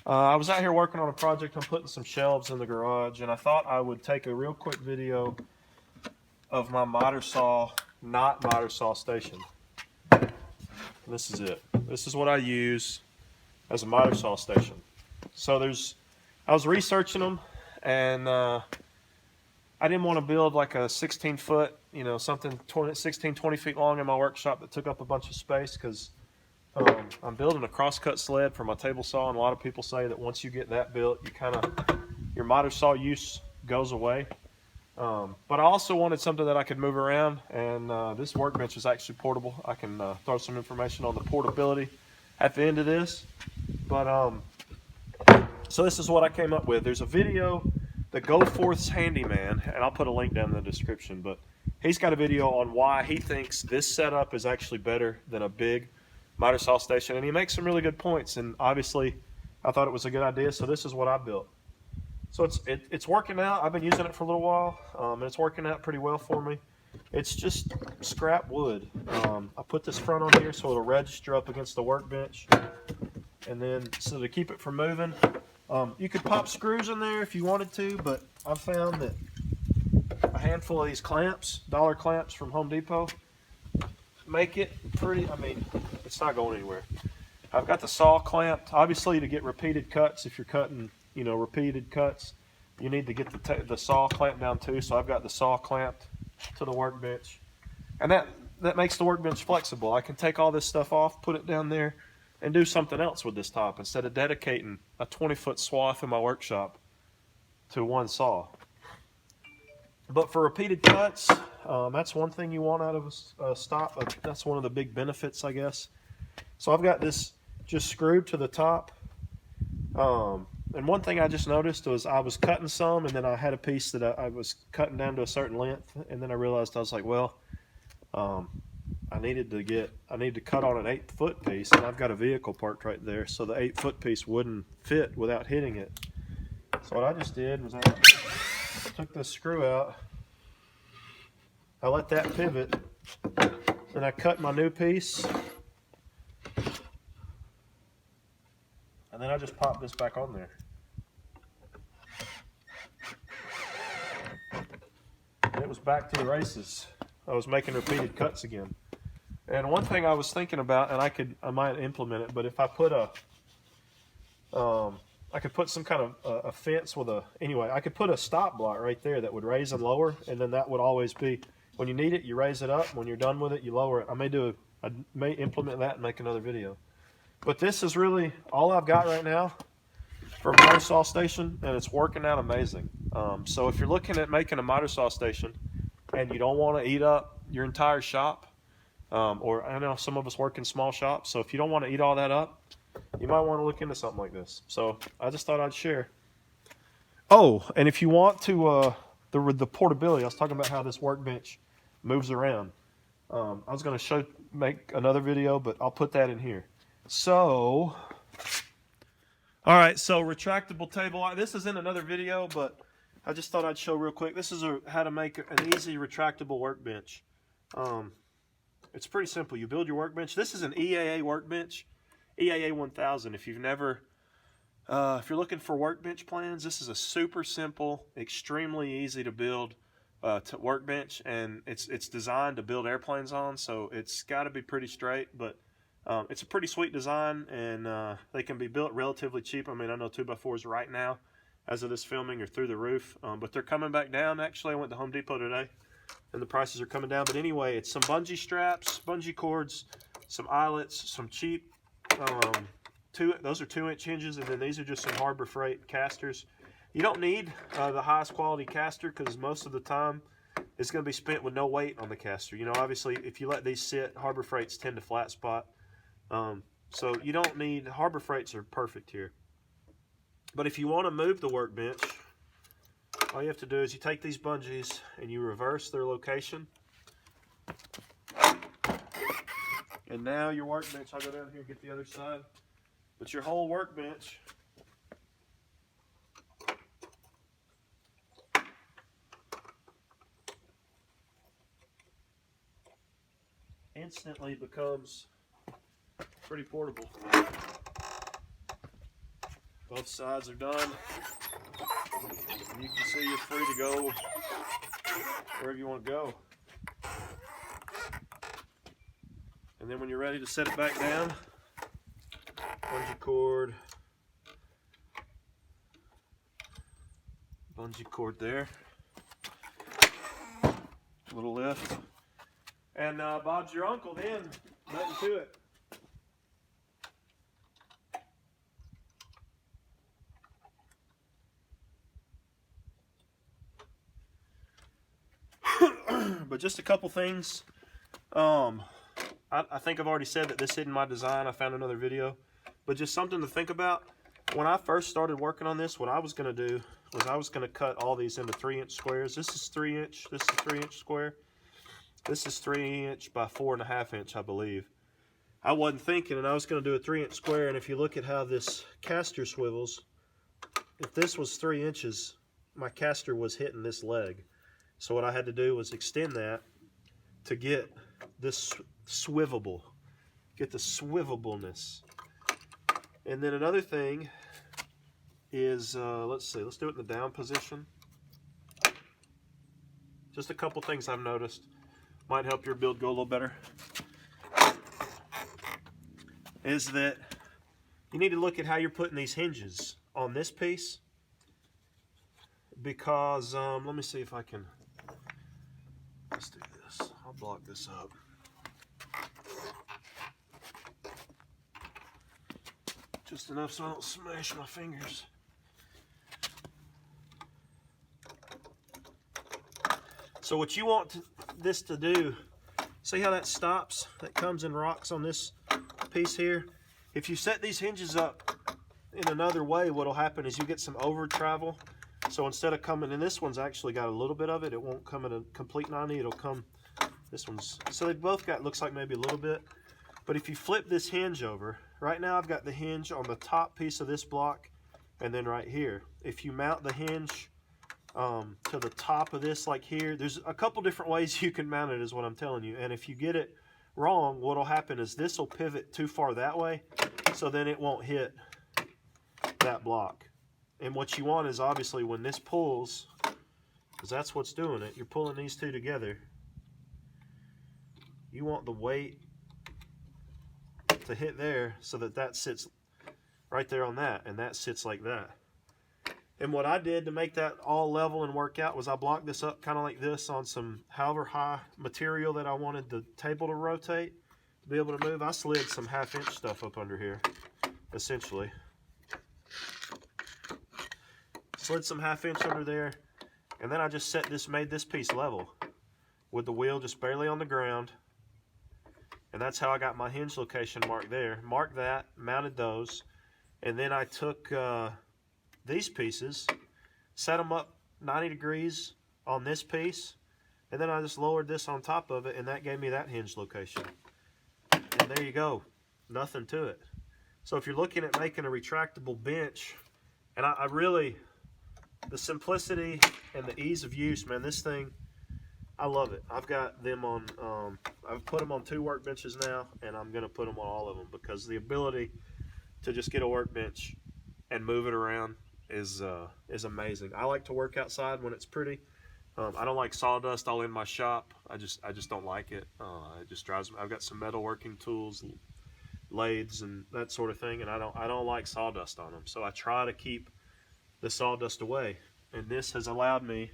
I was out here working on a project. I'm putting some shelves in the garage, and I thought I would take a real quick video of my miter saw, not miter saw station. And this is it. This is what I use as a miter saw station. So I was researching them, and I didn't want to build like a 16-foot, something 16, 20 feet long in my workshop that took up a bunch of space, because I'm building a crosscut sled for my table saw, and a lot of people say that once you get that built, your miter saw use goes away. But I also wanted something that I could move around, and this workbench is actually portable. I can throw some information on the portability at the end of this. But so this is what I came up with. There's a video, the Goforths Handyman, and I'll put a link down in the description, but he's got a video on why he thinks this setup is actually better than a big miter saw station, and he makes some really good points, and obviously I thought it was a good idea, so this is what I built. So it's working out. I've been using it for a little while, and it's working out pretty well for me. It's just scrap wood. I put this front on here so it'll register up against the workbench, and then so to keep it from moving, you could pop screws in there if you wanted to, but I've found that a handful of these clamps, dollar clamps from Home Depot, make it pretty, it's not going anywhere. I've got the saw clamped. Obviously, to get repeated cuts, if you're cutting, repeated cuts, you need to get the saw clamped down too. So I've got the saw clamped to the workbench, and that makes the workbench flexible. I can take all this stuff off, put it down there, and do something else with this top instead of dedicating a 20-foot swath in my workshop to one saw. But for repeated cuts, that's one thing you want out of a stop. That's one of the big benefits, I guess. So I've got this just screwed to the top. And one thing I just noticed was I was cutting some, and then I had a piece that I was cutting down to a certain length, and then I realized, I was like, well, I need to cut on an 8-foot piece, and I've got a vehicle parked right there, so the 8-foot piece wouldn't fit without hitting it. So what I just did was I took this screw out, I let that pivot, then I cut my new piece, and then I just popped this back on there. And it was back to the races. I was making repeated cuts again. And one thing I was thinking about, and I might implement it, but if I put I could put some kind of a fence with I could put a stop block right there that would raise and lower, and then that would always be, when you need it, you raise it up. When you're done with it, you lower it. I may implement that and make another video. But this is really all I've got right now for a miter saw station, and it's working out amazing. So if you're looking at making a miter saw station and you don't want to eat up your entire shop, or I know some of us work in small shops, so if you don't want to eat all that up, you might want to look into something like this. So I just thought I'd share. Oh, and if you want to, the portability, I was talking about how this workbench moves around. I was going to make another video, but I'll put that in here. So, all right, so retractable table. This is in another video, but I just thought I'd show real quick. This is how to make an easy retractable workbench. It's pretty simple. You build your workbench. This is an EAA workbench, EAA 1000. If you're looking for workbench plans, this is a super simple, extremely easy to build workbench, and it's designed to build airplanes on, so it's got to be pretty straight, but it's a pretty sweet design, and they can be built relatively cheap. I know 2x4s right now, as of this filming, are through the roof, but they're coming back down. Actually, I went to Home Depot today, and the prices are coming down. But anyway, it's some bungee straps, bungee cords, some eyelets, some cheap, those are 2-inch hinges, and then these are just some Harbor Freight casters. You don't need the highest quality caster, because most of the time it's going to be spent with no weight on the caster. Obviously, if you let these sit, Harbor Freights tend to flat spot. So you don't need, Harbor Freights are perfect here. But if you want to move the workbench, all you have to do is you take these bungees and you reverse their location. And now your workbench, I'll go down here and get the other side. But your whole workbench instantly becomes pretty portable. Both sides are done. And you can see you're free to go wherever you want to go. And then when you're ready to set it back down, bungee cord there, little lift, and Bob's your uncle then, nothing to it. But just a couple things. I think I've already said that this isn't my design. I found another video. But just something to think about. When I first started working on this, what I was going to do was I was going to cut all these into 3-inch squares. This is 3-inch. This is a 3-inch square. This is 3-inch by 4.5-inch, I believe. I wasn't thinking, and I was going to do a 3-inch square. And if you look at how this caster swivels, if this was 3 inches, my caster was hitting this leg. So what I had to do was extend that to get this swivelable, get the swivelableness. And then another thing is, let's see, let's do it in the down position. Just a couple things I've noticed might help your build go a little better. Is that you need to look at how you're putting these hinges on this piece, because let me see if I can. Let's do this. I'll block this up. Just enough so I don't smash my fingers. So what you want this to do, see how that stops? That comes and rocks on this piece here. If you set these hinges up in another way, what'll happen is you get some over travel. So instead of coming, and this one's actually got a little bit of it, it won't come in a complete 90, it'll come, this one's, so they both got, looks like maybe a little bit. But if you flip this hinge over, right now I've got the hinge on the top piece of this block, and then right here. If you mount the hinge to the top of this, like here, there's a couple different ways you can mount it is what I'm telling you. And if you get it wrong, what'll happen is this will pivot too far that way, so then it won't hit that block. And what you want is obviously when this pulls, because that's what's doing it, you're pulling these two together, you want the weight to hit there so that that sits right there on that, and that sits like that. And what I did to make that all level and work out was I blocked this up kind of like this on some however high material that I wanted the table to rotate, to be able to move. I slid some 1/2-inch stuff up under here, essentially. Slid some 1/2-inch under there, and then I just made this piece level with the wheel just barely on the ground. And that's how I got my hinge location marked there. Marked that, mounted those, and then I took these pieces, set them up 90 degrees on this piece, and then I just lowered this on top of it, and that gave me that hinge location. And there you go, nothing to it. So if you're looking at making a retractable bench, and I really, the simplicity and the ease of use, man, this thing, I love it. I've got them on, I've put them on 2 workbenches now, and I'm going to put them on all of them, because the ability to just get a workbench and move it around is amazing. I like to work outside when it's pretty. I don't like sawdust all in my shop. I just don't like it. It just drives me. I've got some metalworking tools, lathes, and that sort of thing, and I don't like sawdust on them. So I try to keep the sawdust away, and this has allowed me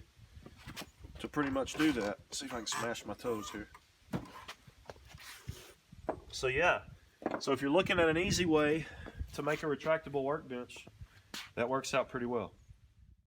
to pretty much do that. Let's see if I can smash my toes here. So yeah, so if you're looking at an easy way to make a retractable workbench, that works out pretty well.